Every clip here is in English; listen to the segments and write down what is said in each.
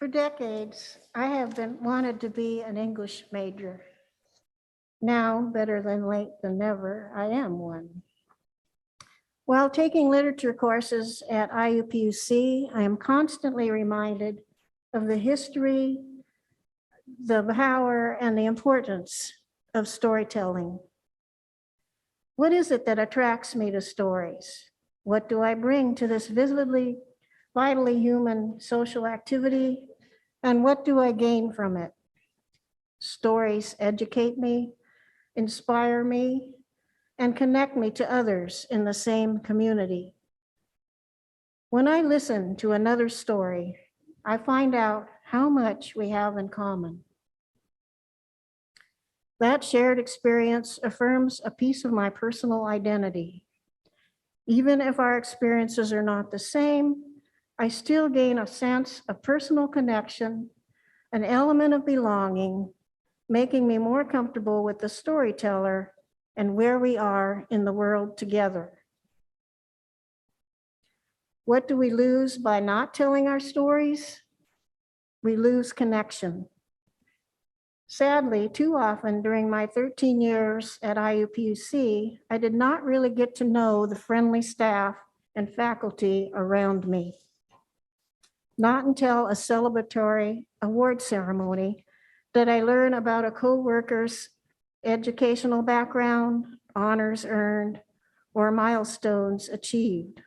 For decades, I have wanted to be an English major. Now, better than late than never, I am one. While taking literature courses at UUCCI, I am constantly reminded of the history, the power, and the importance of storytelling. What is it that attracts me to stories? What do I bring to this visibly, vitally human social activity? And what do I gain from it? Stories educate me, inspire me, and connect me to others in the same community. When I listen to another story, I find out how much we have in common. That shared experience affirms a piece of my personal identity. Even if our experiences are not the same, I still gain a sense of personal connection, an element of belonging, making me more comfortable with the storyteller and where we are in the world together. What do we lose by not telling our stories? We lose connection. Sadly, too often during my 13 years at UUCCI, I did not really get to know the friendly staff and faculty around me. Not until a celebratory award ceremony did I learn about a co-worker's educational background, honors earned, or milestones achieved.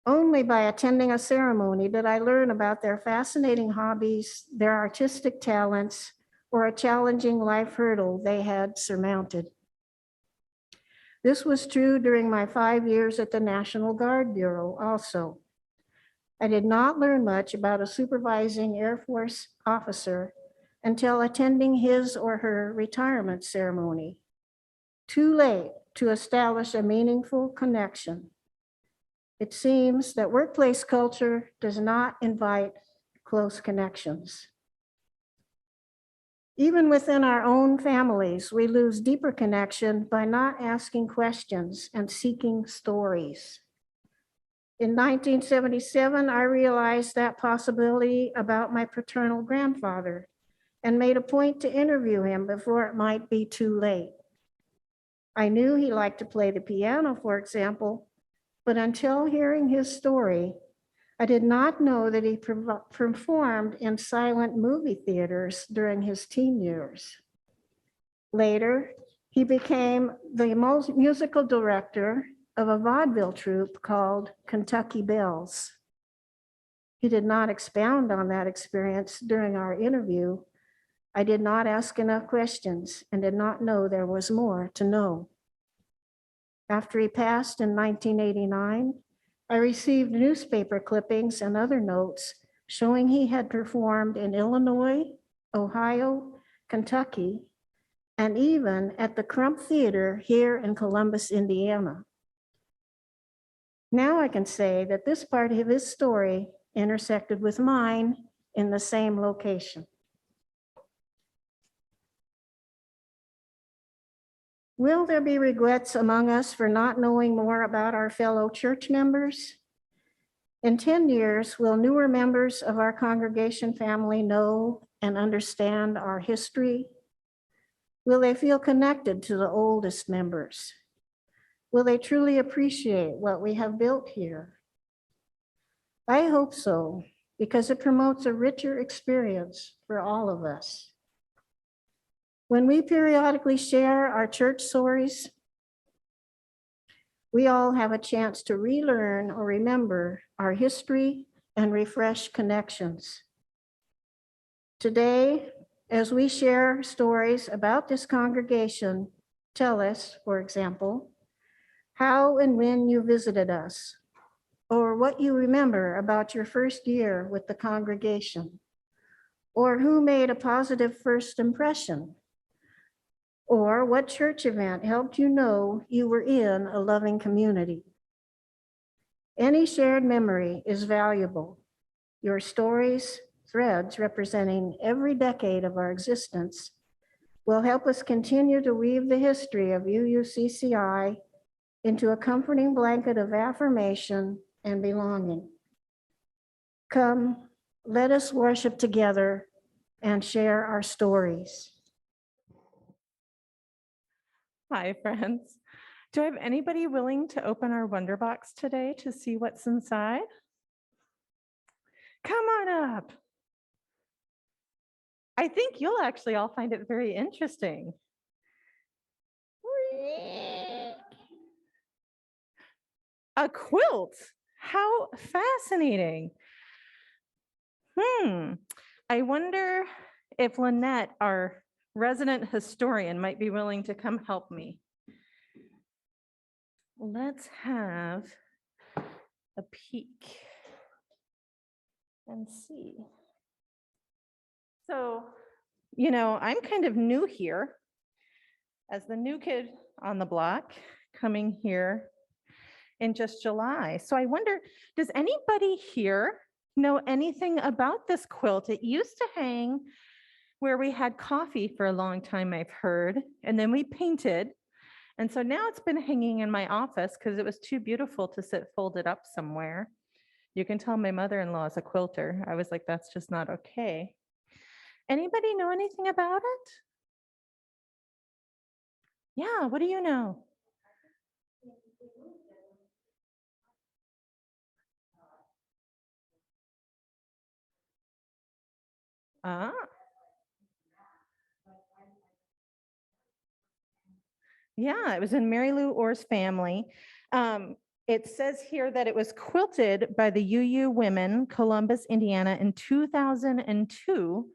Only by attending a ceremony did I learn about their fascinating hobbies, their artistic talents, or a challenging life hurdle they had surmounted. This was true during my 5 years at the National Guard Bureau also. I did not learn much about a supervising Air Force officer until attending his or her retirement ceremony. Too late to establish a meaningful connection. It seems that workplace culture does not invite close connections. Even within our own families, we lose deeper connection by not asking questions and seeking stories. In 1977, I realized that possibility about my paternal grandfather and made a point to interview him before it might be too late. I knew he liked to play the piano, for example, but until hearing his story, I did not know that he performed in silent movie theaters during his teen years. Later, he became the musical director of a vaudeville troupe called Kentucky Bells. He did not expound on that experience during our interview. I did not ask enough questions and did not know there was more to know. After he passed in 1989, I received newspaper clippings and other notes showing he had performed in Illinois, Ohio, Kentucky, and even at the Crump Theater here in Columbus, Indiana. Now I can say that this part of his story intersected with mine in the same location. Will there be regrets among us for not knowing more about our fellow church members? In 10 years, will newer members of our congregation family know and understand our history? Will they feel connected to the oldest members? Will they truly appreciate what we have built here? I hope so, because it promotes a richer experience for all of us. When we periodically share our church stories, we all have a chance to relearn or remember our history and refresh connections. Today, as we share stories about this congregation, tell us, for example, how and when you visited us, or what you remember about your first year with the congregation, or who made a positive first impression, or what church event helped you know you were in a loving community. Any shared memory is valuable. Your stories, threads representing every decade of our existence, will help us continue to weave the history of UUCCI into a comforting blanket of affirmation and belonging. Come, Let us worship together and share our stories. Hi, friends. Do I have anybody willing to open our Wonder Box today to see what's inside? Come on up. I think you'll actually all find it very interesting. A quilt. How fascinating. I wonder if Lynette, our resident historian, might be willing to come help me. Let's have a peek and see. So, I'm kind of new here as the new kid on the block coming here in just July. So I wonder, does anybody here know anything about this quilt? It used to hang where we had coffee for a long time, I've heard, and then we painted. And so now it's been hanging in my office because it was too beautiful to sit folded up somewhere. You can tell my mother-in-law is a quilter. I was like, that's just not okay. Anybody know anything about it? Yeah, what do you know? Ah. Yeah, it was in Mary Lou Orr's family. It says here that it was quilted by the UU women, Columbus, Indiana, in 2002.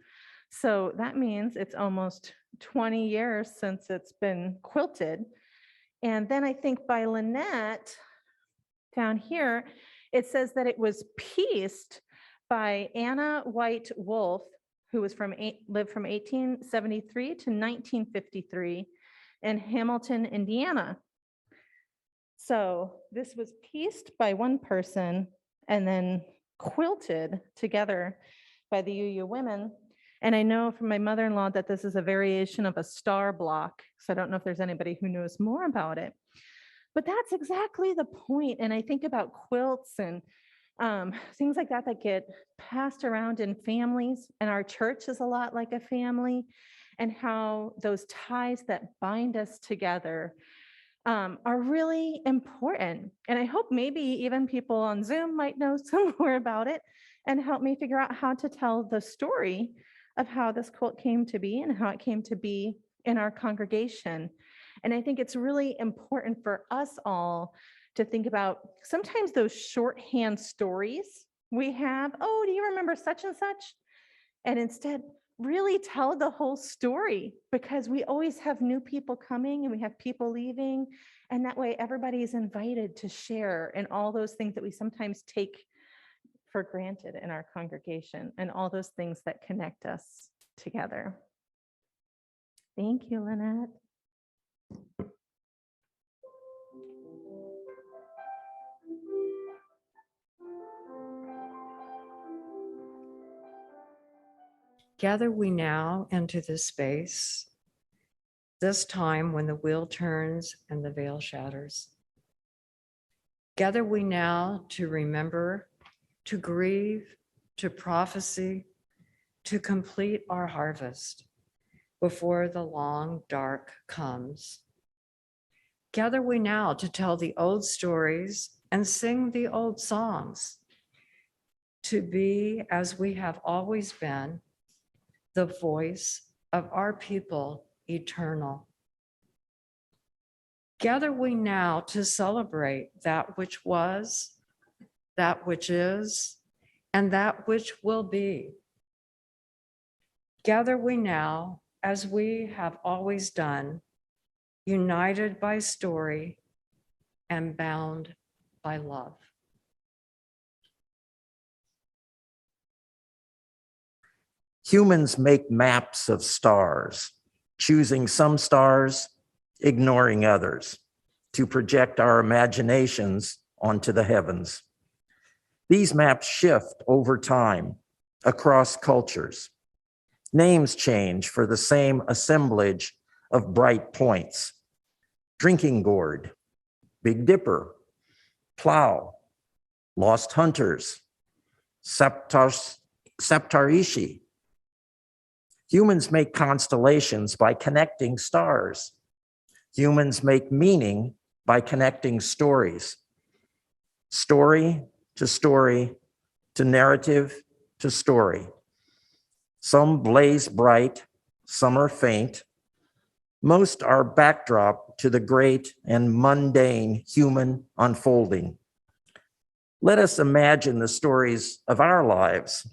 So that means it's almost 20 years since it's been quilted. And then I think by Lynette, down here, it says that it was pieced by Anna White Wolf, who was lived from 1873 to 1953 in Hamilton, Indiana. So this was pieced by one person and then quilted together by the UU women. And I know from my mother-in-law that this is a variation of a star block. So I don't know if there's anybody who knows more about it. But that's exactly the point. And I think about quilts and things like that that get passed around in families. And our church is a lot like a family, and how those ties that bind us together are really important. And I hope maybe even people on Zoom might know some more about it and help me figure out how to tell the story of how this quilt came to be and how it came to be in our congregation. And I think it's really important for us all to think about sometimes those shorthand stories we have. Oh, do you remember such and such? And instead, really tell the whole story, because we always have new people coming and we have people leaving. And that way everybody is invited to share in all those things that we sometimes take for granted in our congregation, and all those things that connect us together. Thank you, Lynette. Gather we now into this space, this time when the wheel turns and the veil shatters. Gather we now to remember, to grieve, to prophecy, to complete our harvest before the long dark comes. Gather we now to tell the old stories and sing the old songs, to be as we have always been, the voice of our people eternal. Gather we now to celebrate that which was, that which is, and that which will be. Gather we now, as we have always done, united by story and bound by love. Humans make maps of stars, choosing some stars, ignoring others, to project our imaginations onto the heavens. These maps shift over time, across cultures. Names change for the same assemblage of bright points: Drinking Gourd, Big Dipper, Plow, Lost Hunters, Saptarishi. Humans make constellations by connecting stars. Humans make meaning by connecting stories. Story to narrative to story. Some blaze bright, some are faint. Most are backdrop to the great and mundane human unfolding. Let us imagine the stories of our lives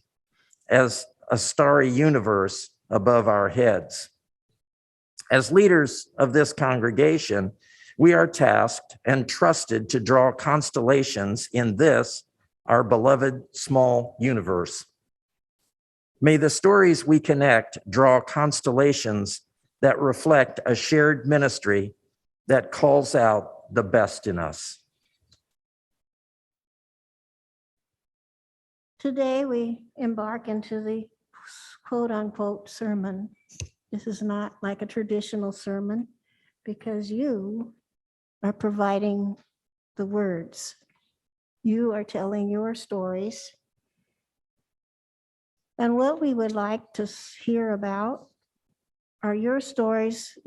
as a starry universe above our heads. As leaders of this congregation, we are tasked and trusted to draw constellations in this, our beloved small universe. May the stories we connect draw constellations that reflect a shared ministry that calls out the best in us. Today, we embark into the quote-unquote sermon. This is not like a traditional sermon because you are providing the words. You are telling your stories. And what we would like to hear about are your stories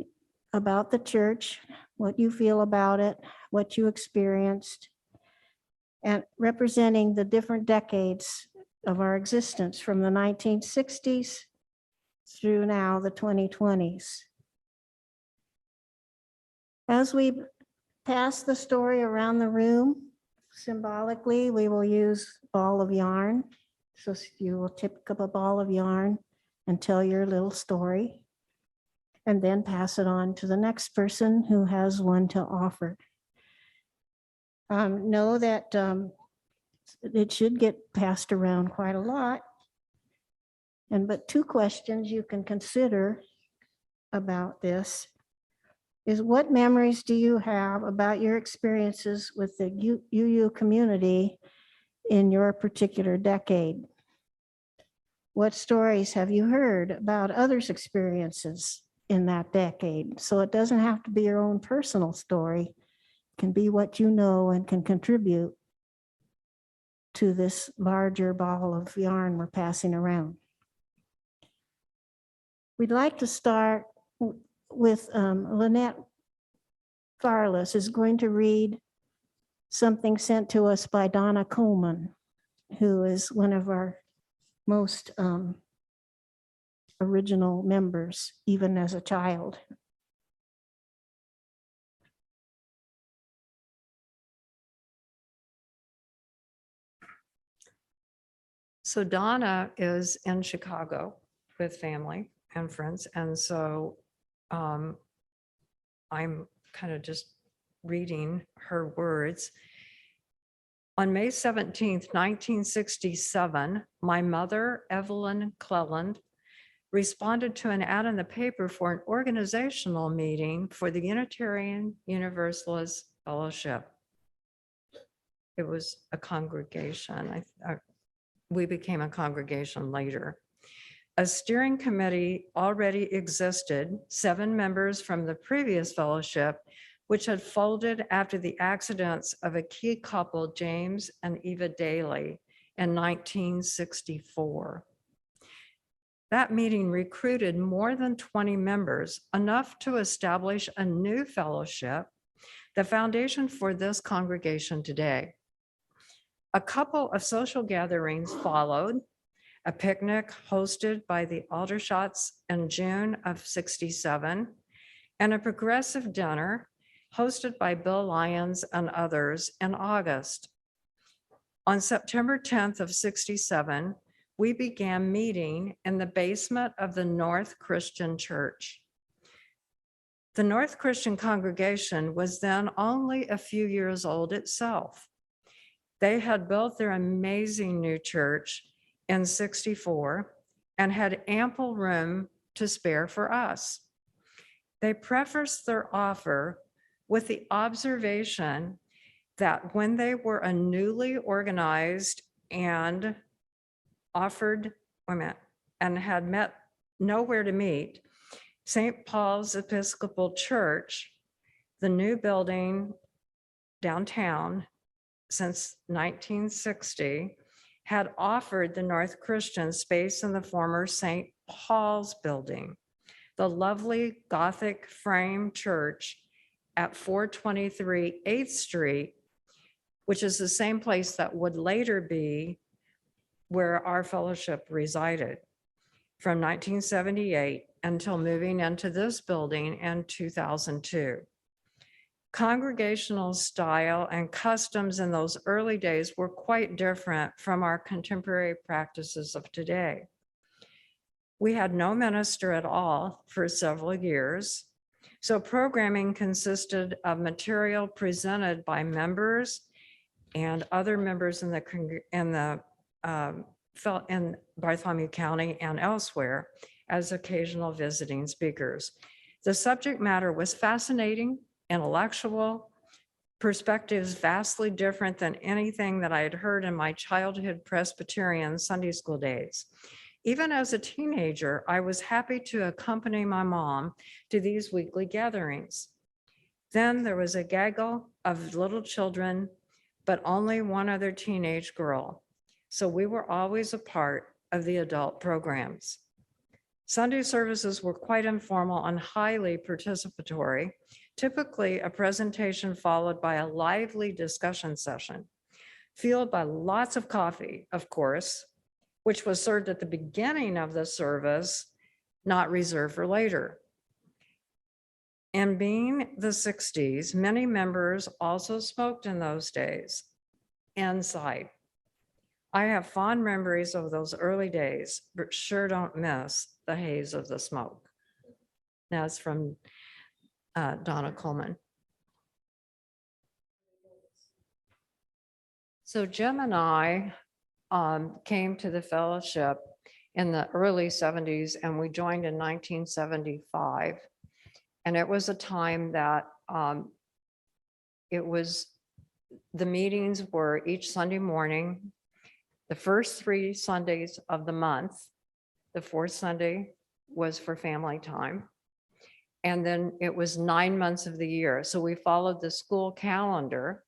about the church, what you feel about it, what you experienced, and representing the different decades of our existence from the 1960s through now the 2020s. As we pass the story around the room, symbolically, we will use a ball of yarn. So you will pick up a ball of yarn and tell your little story, and then pass it on to the next person who has one to offer. Know that it should get passed around quite a lot. But two questions you can consider about this is, what memories do you have about your experiences with the UU community in your particular decade? What stories have you heard about others' experiences in that decade? So it doesn't have to be your own personal story. It can be what you know and can contribute to this larger ball of yarn we're passing around. We'd like to start with Lynette Farless is going to read something sent to us by Donna Coleman, who is one of our most original members, even as a child. So Donna is in Chicago with family and friends. And so I'm kind of just reading her words. On May 17th, 1967, my mother, Evelyn Cleland, responded to an ad in the paper for an organizational meeting for the Unitarian Universalist Fellowship. It was a congregation. We became a congregation later. A steering committee already existed, 7 members from the previous fellowship, which had folded after the accidents of a key couple, James and Eva Daly, in 1964. That meeting recruited more than 20 members, enough to establish a new fellowship, the foundation for this congregation today. A couple of social gatherings followed, a picnic hosted by the Aldershots in June of '67, and a progressive dinner hosted by Bill Lyons and others in August. On September 10th of '67, we began meeting in the basement of the North Christian Church. The North Christian congregation was then only a few years old itself. They had built their amazing new church in '64 and had ample room to spare for us. They prefaced their offer with the observation that when they were a newly organized and had met nowhere to meet, St. Paul's Episcopal Church, the new building downtown since 1960, had offered the North Christian space in the former St. Paul's building, the lovely Gothic frame church at 423 8th Street, which is the same place that would later be where our fellowship resided from 1978 until moving into this building in 2002. Congregational style and customs in those early days were quite different from our contemporary practices of today. We had no minister at all for several years, so programming consisted of material presented by members and other members in Bartholomew County and elsewhere as occasional visiting speakers. The subject matter was fascinating, intellectual, perspectives vastly different than anything that I had heard in my childhood Presbyterian Sunday school days. Even as a teenager, I was happy to accompany my mom to these weekly gatherings. Then there was a gaggle of little children, but only one other teenage girl. So we were always a part of the adult programs. Sunday services were quite informal and highly participatory, typically a presentation followed by a lively discussion session, fueled by lots of coffee, of course, which was served at the beginning of the service, not reserved for later. And being the 60s, many members also smoked in those days, inside. I have fond memories of those early days, but sure don't miss the haze of the smoke. Now it's from Donna Coleman. So Jim and I came to the fellowship in the early 70s, and we joined in 1975. And it was a time that the meetings were each Sunday morning, the first 3 Sundays of the month. The 4th Sunday was for family time. And then it was 9 months of the year. So we followed the school calendar.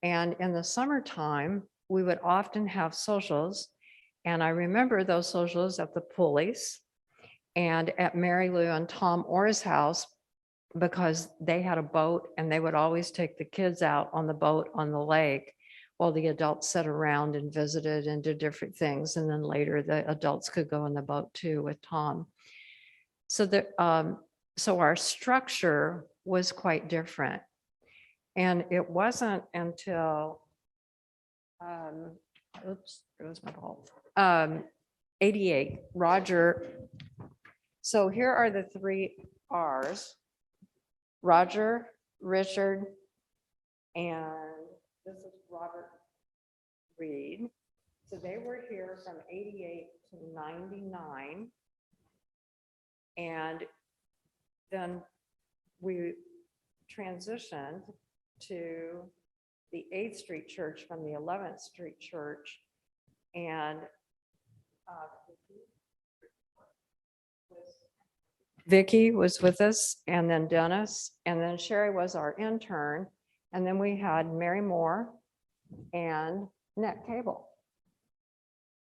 And in the summertime, we would often have socials. And I remember those socials at the Pulleys and at Mary Lou and Tom Orr's house, because they had a boat and they would always take the kids out on the boat on the lake while the adults sat around and visited and did different things. And then later the adults could go on the boat too with Tom. So our structure was quite different. And it wasn't until, oops, there was my ball. 88, Roger. So here are the 3 R's: Roger, Richard, and this is Robert Reed. So they were here from 88 to 99. And then we transitioned to the 8th Street Church from the 11th Street Church. And Vicky was with us, and then Dennis, and then Sherry was our intern. And then we had Mary Moore and Net Cable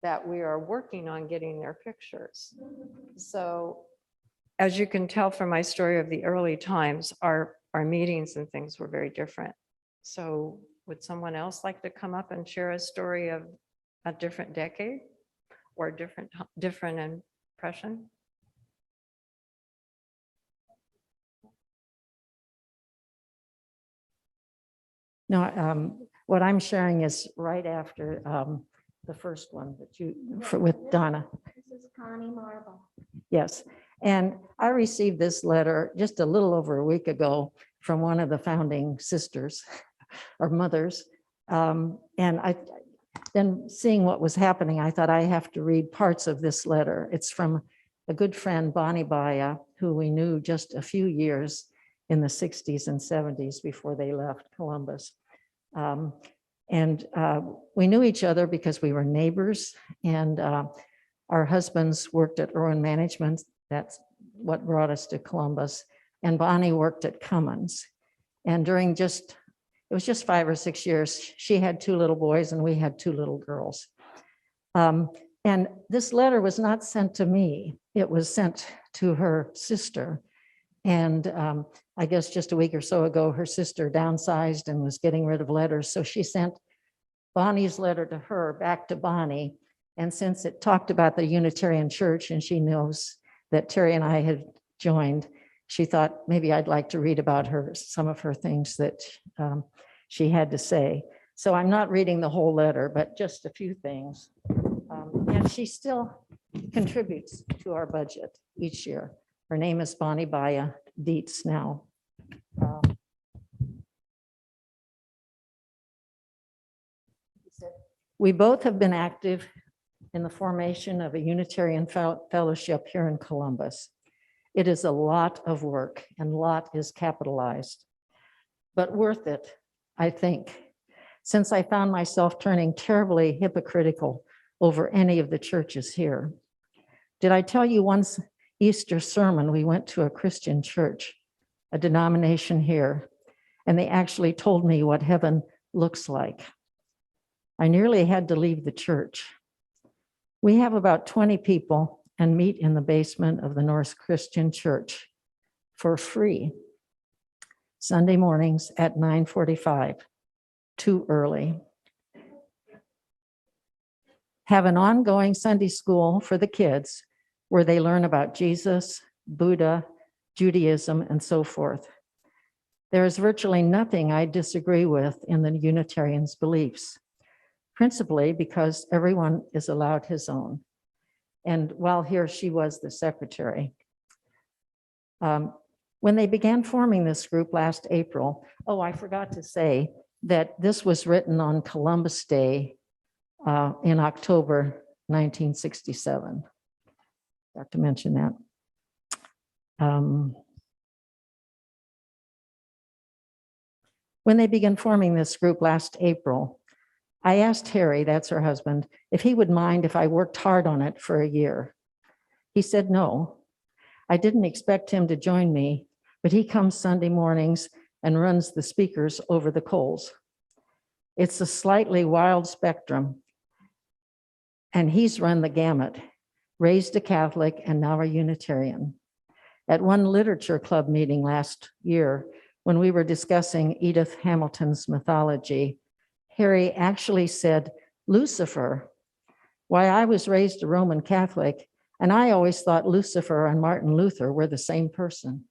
that we are working on getting their pictures. So as you can tell from my story of the early times, our meetings and things were very different. So would someone else like to come up and share a story of a different decade or different impression? No, what I'm sharing is right after the first one that with Donna. This is Connie Marble. Yes, and I received this letter just a little over a week ago from one of the founding sisters or mothers. And then seeing what was happening, I thought I have to read parts of this letter. It's from a good friend, Bonnie Baya, who we knew just a few years in the 60s and 70s before they left Columbus. We knew each other because we were neighbors, and our husbands worked at Irwin Management. That's what brought us to Columbus. And Bonnie worked at Cummins. And during It was just 5 or 6 years. She had 2 little boys and we had 2 little girls. And this letter was not sent to me. It was sent to her sister. And I guess just a week or so ago, her sister downsized and was getting rid of letters. So she sent Bonnie's letter to her back to Bonnie. And since it talked about the Unitarian Church and she knows that Terry and I had joined, she thought maybe I'd like to read about her, some of her things that she had to say. So I'm not reading the whole letter, but just a few things. And she still contributes to our budget each year. Her name is Bonnie Baya Dietz now. We both have been active in the formation of a Unitarian fellowship here in Columbus. It is a lot of work and lot is capitalized, but worth it, I think, since I found myself turning terribly hypocritical over any of the churches here. Did I tell you once Easter sermon, we went to a Christian church, a denomination here, and they actually told me what heaven looks like. I nearly had to leave the church. We have about 20 people and meet in the basement of the North Christian Church for free, Sunday mornings at 9:45, too early. Have an ongoing Sunday school for the kids where they learn about Jesus, Buddha, Judaism, and so forth. There is virtually nothing I disagree with in the Unitarians' beliefs, principally because everyone is allowed his own. And while here, she was the secretary. When they began forming this group last April, oh, I forgot to say that this was written on Columbus Day in October 1967. Got to mention that. When they began forming this group last April, I asked Harry, that's her husband, if he would mind if I worked hard on it for a year. He said no. I didn't expect him to join me, but he comes Sunday mornings and runs the speakers over the coals. It's a slightly wild spectrum, and he's run the gamut, raised a Catholic and now a Unitarian. At one literature club meeting last year, when we were discussing Edith Hamilton's mythology, Harry actually said, Lucifer. Why, I was raised a Roman Catholic, and I always thought Lucifer and Martin Luther were the same person.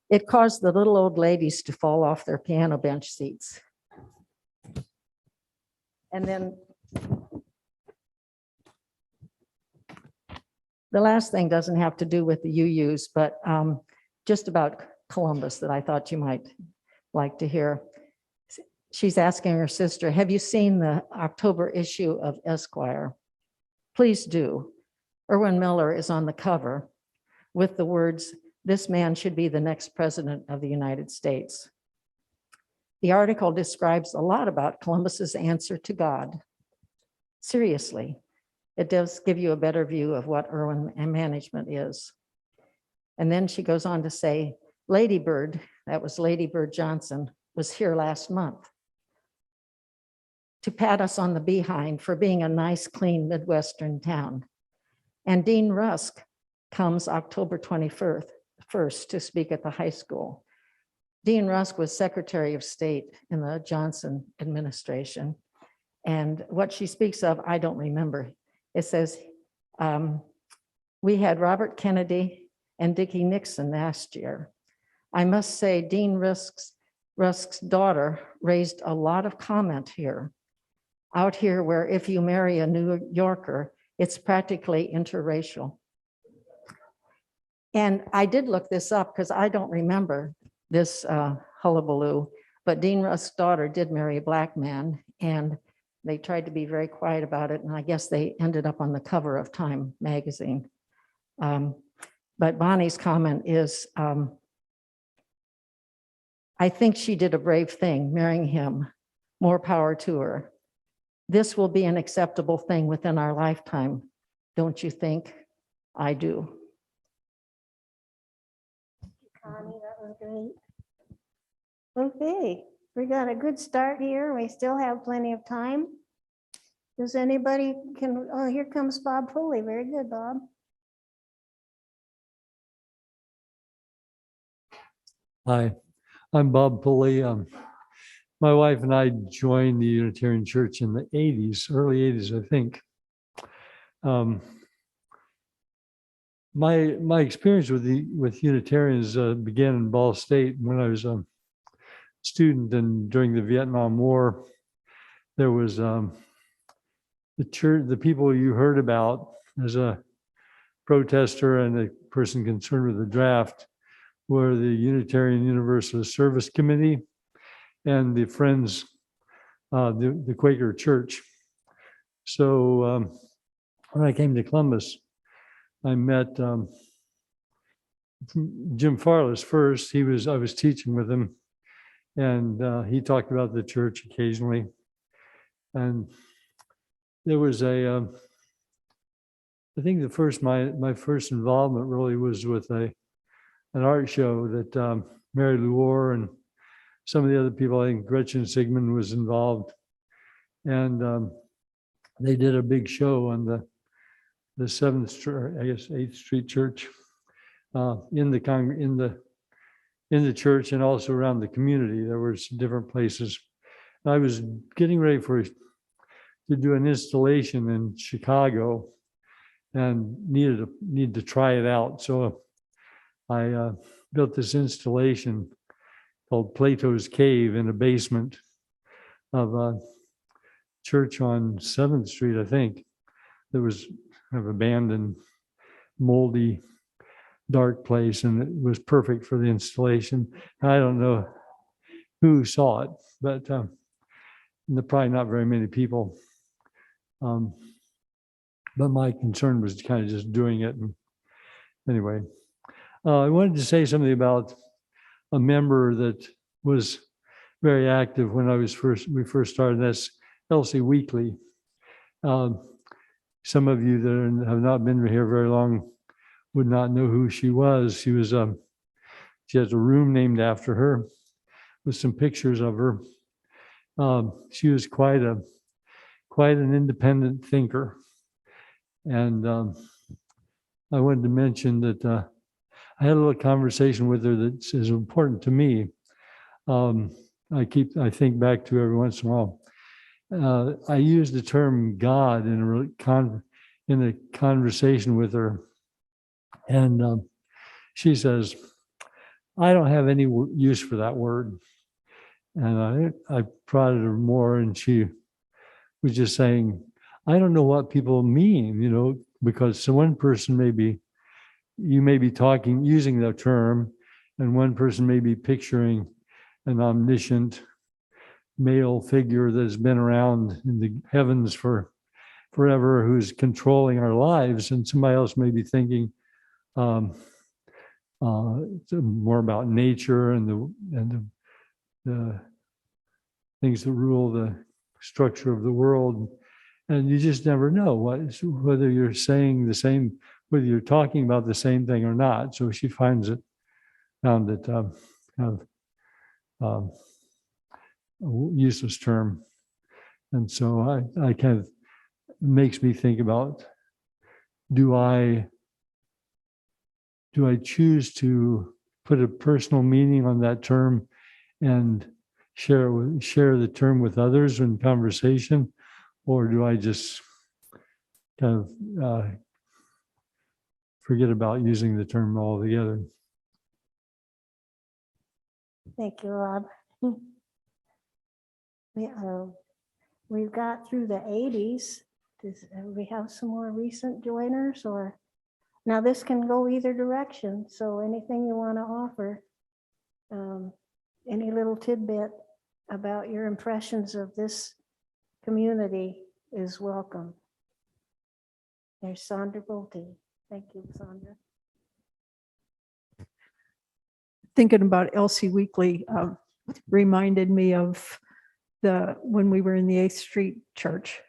It caused the little old ladies to fall off their piano bench seats. And then the last thing doesn't have to do with the UUs, but just about Columbus that I thought you might like to hear. She's asking her sister, have you seen the October issue of Esquire? Please do. Erwin Miller is on the cover with the words, this man should be the next president of the United States. The article describes a lot about Columbus's answer to God. Seriously, it does give you a better view of what Erwin and management is. And then she goes on to say, Lady Bird, that was Lady Bird Johnson, was here last month to pat us on the behind for being a nice, clean Midwestern town. And Dean Rusk comes October 21st to speak at the high school. Dean Rusk was Secretary of State in the Johnson administration. And what she speaks of, I don't remember. It says, we had Robert Kennedy and Dickie Nixon last year. I must say Dean Rusk's daughter raised a lot of comment here. Out here where if you marry a New Yorker, it's practically interracial. And I did look this up because I don't remember this hullabaloo, but Dean Rusk's daughter did marry a Black man, and they tried to be very quiet about it, and I guess they ended up on the cover of Time magazine. But Bonnie's comment is, I think she did a brave thing, marrying him. More power to her. This will be an acceptable thing within our lifetime, don't you think? I do. Connie, that was great. Okay, we got a good start here. We still have plenty of time. Does anybody oh, here comes Bob Pulley. Very good, Bob. Hi, I'm Bob Pulley. My wife and I joined the Unitarian Church in the 80s, early 80s, I think. My experience with Unitarians began in Ball State when I was a student, and during the Vietnam War, there was the church, the people you heard about as a protester and a person concerned with the draft were the Unitarian Universalist Service Committee and the Friends, the Quaker Church. So when I came to Columbus, I met Jim Farless first. I was teaching with him, and he talked about the church occasionally. And there was I think my first involvement really was with an art show that Mary Lou Orr and some of the other people, I think Gretchen Sigmund was involved. And they did a big show on the 8th Street Church in the church and also around the community. There were different places. I was getting ready to do an installation in Chicago and needed to try it out. So I built this installation called Plato's Cave in a basement of a church on 7th Street, I think. That was kind of abandoned, moldy, dark place, and it was perfect for the installation. I don't know who saw it, but probably not very many people. But my concern was kind of just doing it. And anyway, I wanted to say something about a member that was very active when we first started. That's Elsie Weekly. Some of you that have not been here very long would not know who she was. She has a room named after her with some pictures of her. She was quite an independent thinker. And I wanted to mention that I had a little conversation with her that is important to me. I think back to every once in a while. I used the term God in a conversation with her, and she says, "I don't have any use for that word." And I prodded her more, and she was just saying, "I don't know what people mean, because one person you may be using the term, and one person may be picturing an omniscient male figure that has been around in the heavens for forever, who's controlling our lives, and somebody else may be thinking more about nature and the things that rule the structure of the world." And you just never know whether you're saying the same, whether you're talking about the same thing or not. So she found it kind of a useless term. And so I kind of makes me think about, do I choose to put a personal meaning on that term and share the term with others in conversation, or do I just kind of forget about using the term altogether? Thank you, Rob. We've got through the 80s. Do we have some more recent joiners, or now this can go either direction. So anything you want to offer, any little tidbit about your impressions of this community is welcome. There's Sandra Bolte. Thank you, Sandra. Thinking about Elsie Weekly reminded me of when we were in the 8th Street Church.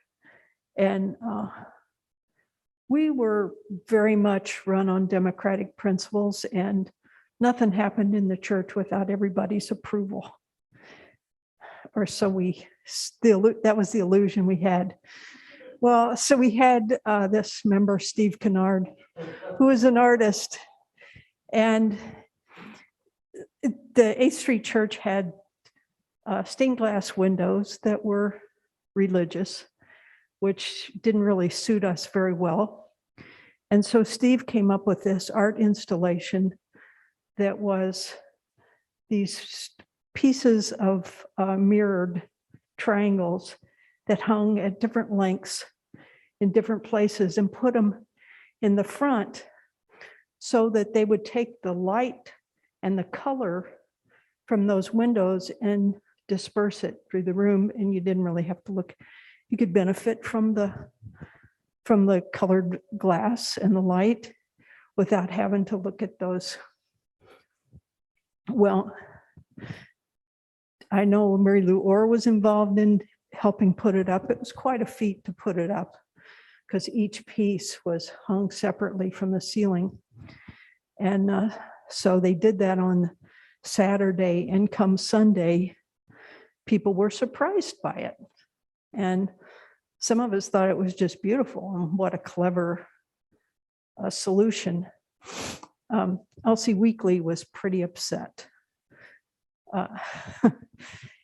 And we were very much run on democratic principles, and nothing happened in the church without everybody's approval. or so that was the illusion we had. Well, so we had this member, Steve Kennard, who is an artist. And the 8th Street Church had stained glass windows that were religious, which didn't really suit us very well. And so Steve came up with this art installation that was these pieces of mirrored triangles that hung at different lengths in different places and put them in the front so that they would take the light and the color from those windows and disperse it through the room, and you didn't really have to look. You could benefit from the colored glass and the light without having to look at those. Well, I know Mary Lou Orr was involved in helping put it up. It was quite a feat to put it up because each piece was hung separately from the ceiling. And so they did that on Saturday, and come Sunday, people were surprised by it. And some of us thought it was just beautiful, and what a clever solution. Elsie Weekly was pretty upset.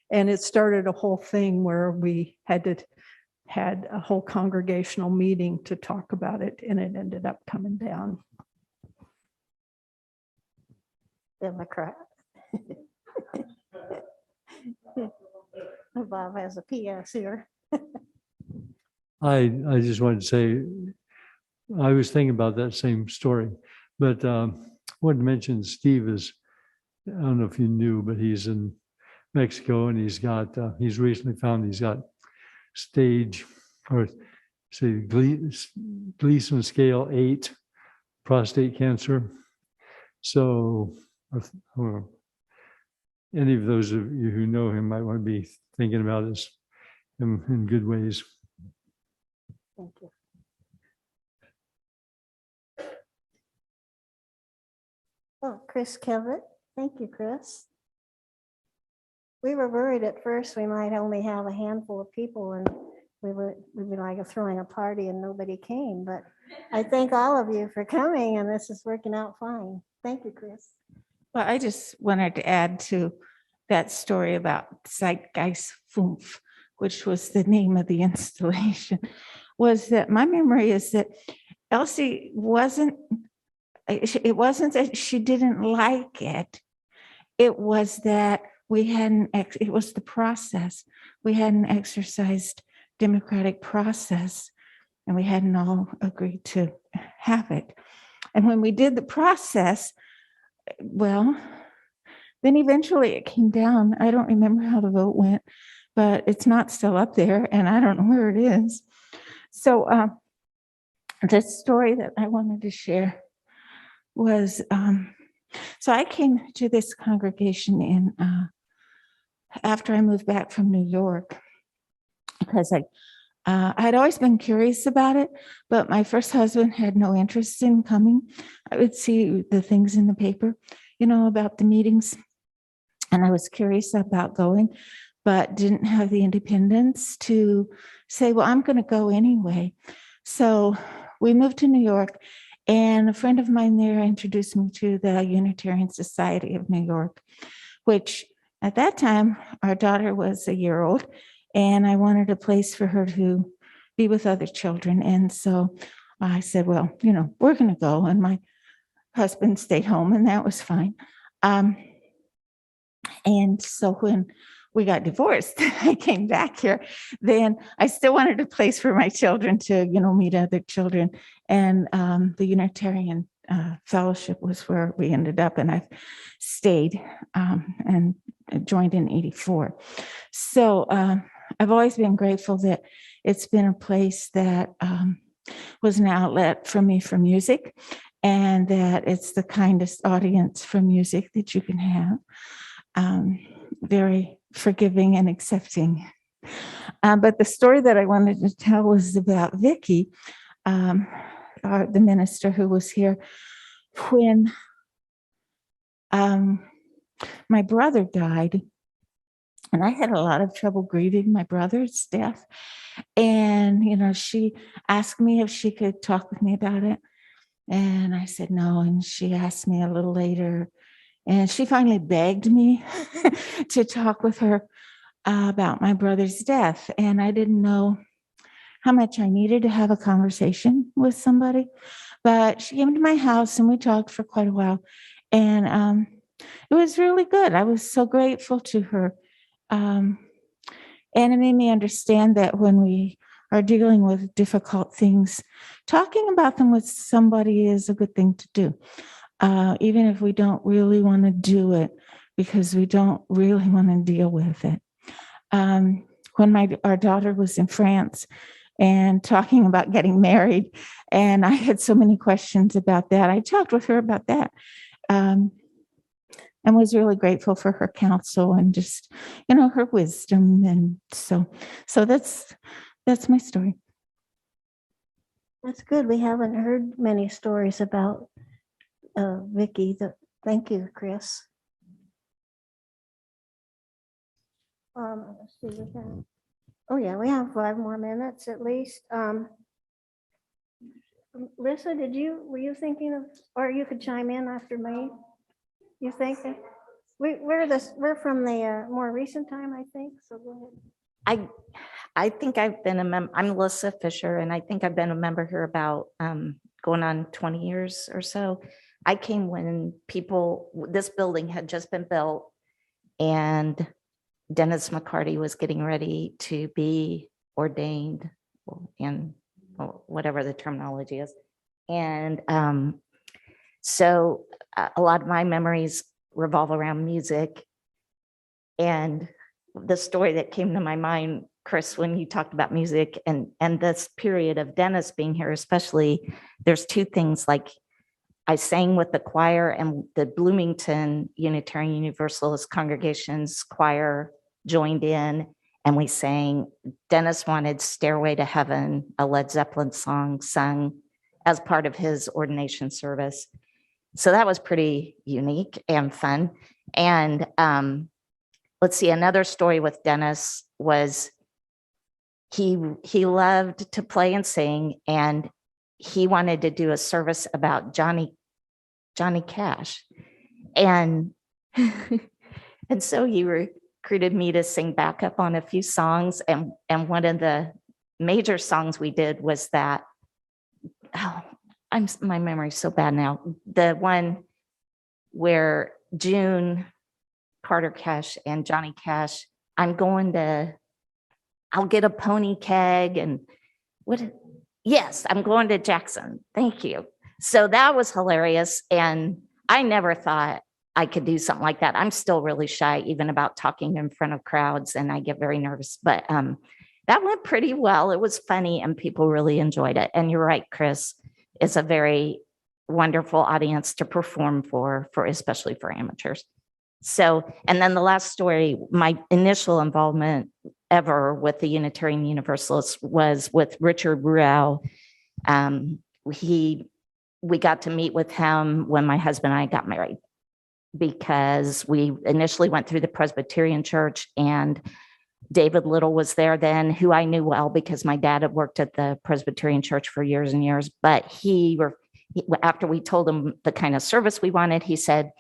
And it started a whole thing where we had a whole congregational meeting to talk about it, and it ended up coming down. Democrat. Bob has a PS here. I just wanted to say, I was thinking about that same story, but wanted to mention Steve is, I don't know if you knew, but he's in Mexico, and he's recently found he's got stage, or say Gleason scale 8 prostate cancer. So any of those of you who know him might want to be thinking about him in good ways. Thank you. Oh, Chris Kevitt. Thank you, Chris. We were worried at first we might only have a handful of people, and we'd be like throwing a party and nobody came. But I thank all of you for coming, and this is working out fine. Thank you, Chris. Well, I just wanted to add to that story about Zeitgeist 5, which was the name of the installation, was that my memory is that Elsie it wasn't that she didn't like it. It was that it was the process. We hadn't exercised democratic process, and we hadn't all agreed to have it. And when we did the process, well, then eventually it came down. I don't remember how the vote went, but it's not still up there, and I don't know where it is. So the story that I wanted to share was, so I came to this congregation after I moved back from New York, because I'd always been curious about it, but my first husband had no interest in coming. I would see the things in the paper, about the meetings, and I was curious about going, but didn't have the independence to say, well, I'm going to go anyway. So we moved to New York, and a friend of mine there introduced me to the Unitarian Society of New York, which at that time, our daughter was a year old, and I wanted a place for her to be with other children. And so I said, well, we're going to go. And my husband stayed home, and that was fine. And so when we got divorced, I came back here. Then I still wanted a place for my children to, meet other children. And the Unitarian Fellowship was where we ended up, and I've stayed and joined in '84. So I've always been grateful that it's been a place that was an outlet for me for music, and that it's the kindest audience for music that you can have. Very forgiving and accepting. But the story that I wanted to tell was about Vicky, the minister who was here when my brother died. And I had a lot of trouble grieving my brother's death. And, she asked me if she could talk with me about it. And I said no. And she asked me a little later. And she finally begged me to talk with her about my brother's death. And I didn't know how much I needed to have a conversation with somebody. But she came to my house and we talked for quite a while. And it was really good. I was so grateful to her. And it made me understand that when we are dealing with difficult things, talking about them with somebody is a good thing to do, even if we don't really want to do it because we don't really want to deal with it. When our daughter was in France and talking about getting married, and I had so many questions about that, I talked with her about that. And was really grateful for her counsel and just, her wisdom. And so that's my story. That's good. We haven't heard many stories about Vicky. Thank you, Chris. Let's see, we have 5 more minutes at least. Lisa, were you thinking of, or you could chime in after me? You think? We're from the more recent time, I think. So go ahead. I think I've been a member. I'm Melissa Fisher, and I think I've been a member here about going on 20 years or so. I came when this building had just been built, and Dennis McCarty was getting ready to be ordained, and whatever the terminology is. And so a lot of my memories revolve around music. And the story that came to my mind, Chris, when you talked about music and this period of Dennis being here, especially, there's 2 things. Like, I sang with the choir, and the Bloomington Unitarian Universalist Congregation's choir joined in, and we sang. Dennis wanted Stairway to Heaven, a Led Zeppelin song, sung as part of his ordination service. So that was pretty unique and fun. And let's see, another story with Dennis was he loved to play and sing, and he wanted to do a service about Johnny Cash. And and so he recruited me to sing backup on a few songs. And one of the major songs we did was that, my memory's so bad now. The one where June Carter Cash and Johnny Cash, I'll get a pony keg and yes, I'm going to Jackson. Thank you. So that was hilarious. And I never thought I could do something like that. I'm still really shy, even about talking in front of crowds, and I get very nervous, but that went pretty well. It was funny and people really enjoyed it. And you're right, Chris, it's a very wonderful audience to perform for especially for amateurs. So, and then the last story, my initial involvement ever with the Unitarian Universalists was with Richard Ruau. We got to meet with him when my husband and I got married, because we initially went through the Presbyterian Church, and David Little was there then, who I knew well because my dad had worked at the Presbyterian Church for years and years. But after we told him the kind of service we wanted, he said,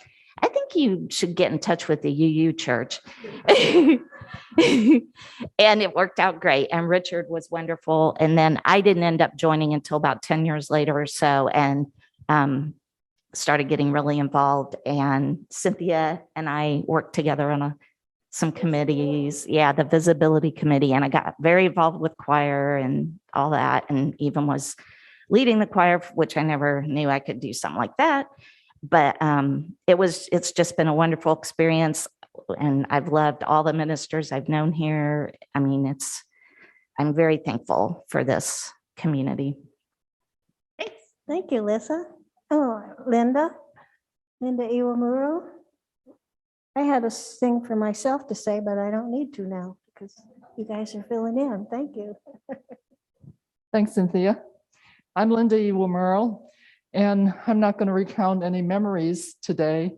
I think you should get in touch with the UU Church. And it worked out great. And Richard was wonderful. And then I didn't end up joining until about 10 years later or so, and started getting really involved. And Cynthia and I worked together on some committees. Yeah, the visibility committee. And I got very involved with choir and all that, and even was leading the choir, which I never knew I could do something like that. But it's just been a wonderful experience, and I've loved all the ministers I've known here. I mean, I'm very thankful for this community. Thanks. Thank you, Lisa. Oh, Linda Iwamuro. I had a thing for myself to say, but I don't need to now because you guys are filling in. Thank you. Thanks, Cynthia. I'm Linda Iwamuro, and I'm not going to recount any memories today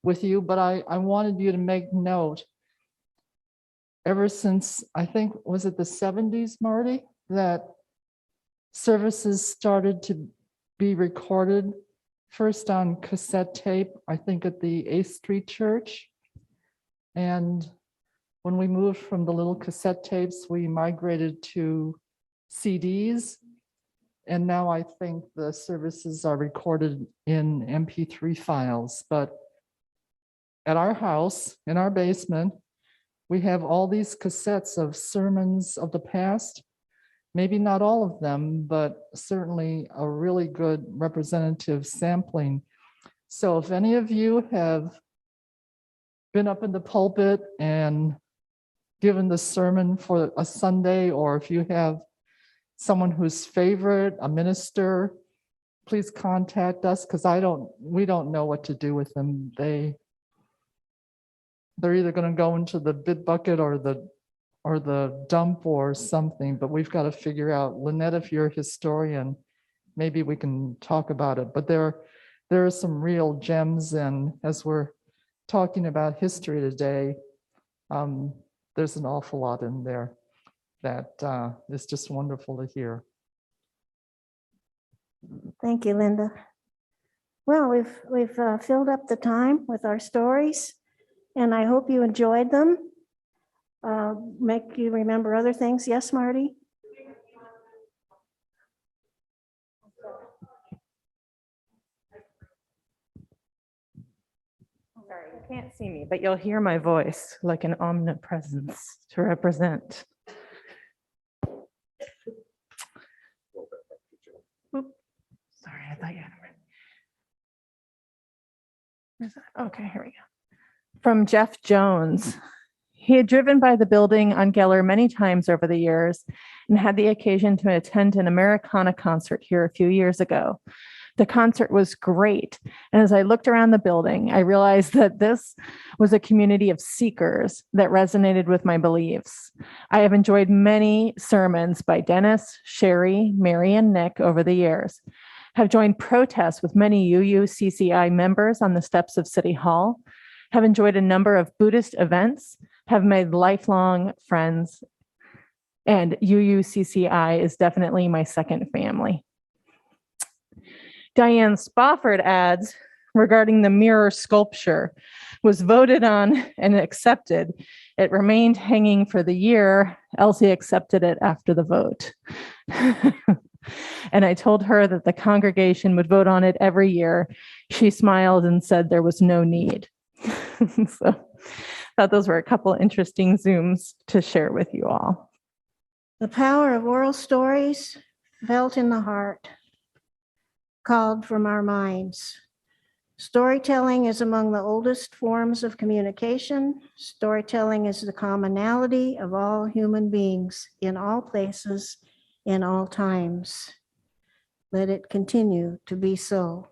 with you, but I wanted you to make note ever since, I think, was it the 70s, Marty, that services started to be recorded first on cassette tape, I think at the 8th Street Church. And when we moved from the little cassette tapes, we migrated to CDs. And now I think the services are recorded in MP3 files. But at our house, in our basement, we have all these cassettes of sermons of the past. Maybe not all of them, but certainly a really good representative sampling. So if any of you have been up in the pulpit and given the sermon for a Sunday, or if you have someone who's favorite, a minister, please contact us, because we don't know what to do with them. They're either going to go into the bid bucket or the dump or something, but we've got to figure out. Lynette, if you're a historian, maybe we can talk about it. But there are some real gems, and as we're talking about history today, there's an awful lot in there that is just wonderful to hear. Thank you, Linda. Well, we've filled up the time with our stories, and I hope you enjoyed them. Make you remember other things. Yes, Marty? Sorry, you can't see me, but you'll hear my voice like an omnipresence to represent. Oop, sorry, I thought you had it. Okay, here we go. From Jeff Jones. He had driven by the building on Geller many times over the years and had the occasion to attend an Americana concert here a few years ago. The concert was great. And as I looked around the building, I realized that this was a community of seekers that resonated with my beliefs. I have enjoyed many sermons by Dennis, Sherry, Mary, and Nick over the years, have joined protests with many UUCCI members on the steps of City Hall, have enjoyed a number of Buddhist events, have made lifelong friends, and UUCCI is definitely my second family. Diane Spofford adds, regarding the mirror sculpture, was voted on and accepted. It remained hanging for the year. Elsie accepted it after the vote. And I told her that the congregation would vote on it every year. She smiled and said there was no need. So thought those were a couple interesting Zooms to share with you all. The power of oral stories felt in the heart, called from our minds. Storytelling is among the oldest forms of communication. Storytelling is the commonality of all human beings in all places, in all times. Let it continue to be so.